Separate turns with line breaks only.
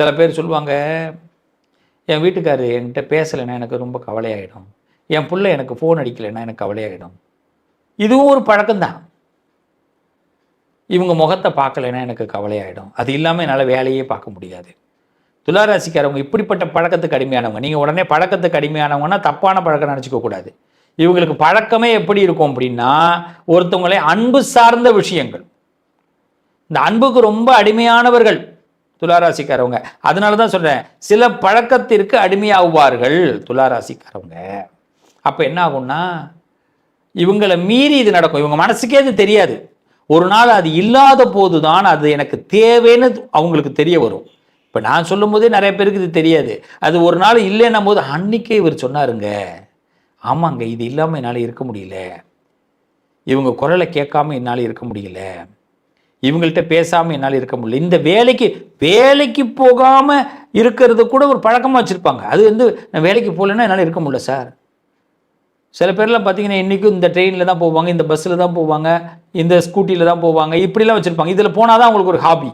சில பேர் சொல்லுவாங்க, என் வீட்டுக்காரரு என்கிட்ட பேசலைன்னா எனக்கு ரொம்ப கவலையாயிடும், என் பிள்ளை எனக்கு ஃபோன் அடிக்கலைன்னா எனக்கு கவலையாயிடும். இதுவும் ஒரு பழக்கம்தான். இவங்க முகத்தை பார்க்கலைன்னா எனக்கு கவலையாயிடும், அது இல்லாமல் என்னால் வேலையே பார்க்க முடியாது. துளாராசிக்காரவங்க இப்படிப்பட்ட பழக்கத்துக்கு அடிமையானவங்க. நீங்கள் உடனே பழக்கத்துக்கு அடிமையானவங்கன்னா தப்பான பழக்கம் நினச்சிக்க கூடாது. இவங்களுக்கு பழக்கமே எப்படி இருக்கும் அப்படின்னா, ஒருத்தவங்களை அன்பு சார்ந்த விஷயங்கள், இந்த அன்புக்கு ரொம்ப அடிமையானவர்கள் துளாராசிக்காரவங்க. அதனால தான் சொல்கிறேன், சில பழக்கத்திற்கு அடிமையாகுவார்கள் துளாராசிக்காரவங்க. அப்போ என்ன ஆகும்னா, இவங்களை மீறி இது நடக்கும். இவங்க மனசுக்கே அது தெரியாது. ஒரு நாள் அது இல்லாத போது தான் அது எனக்கு தேவைன்னு அவங்களுக்கு தெரிய வரும். இப்போ நான் சொல்லும் போதே நிறைய பேருக்கு இது தெரியாது. அது ஒரு நாள் இல்லைன்னும் போது, அன்னைக்கே இவர் சொன்னாருங்க, ஆமாங்க இது இல்லாமல் என்னால் இருக்க முடியல, இவங்க குரலை கேட்காம என்னால் இருக்க முடியல, இவங்கள்ட்ட பேசாமல் என்னால் இருக்க முடியல. இந்த வேலைக்கு போகாமல் இருக்கிறது கூட ஒரு பழக்கமாக வச்சுருப்பாங்க. அது வந்து நான் வேலைக்கு போகலன்னா என்னால் இருக்க முடியல சார். சில பேர்லாம் பார்த்தீங்கன்னா இன்றைக்கும் இந்த ட்ரெயினில் தான் போவாங்க, இந்த பஸ்ஸில் தான் போவாங்க, இந்த ஸ்கூட்டியில் தான் போவாங்க, இப்படிலாம் வச்சுருப்பாங்க. இதில் போனால் தான் அவங்களுக்கு ஒரு ஹாபி.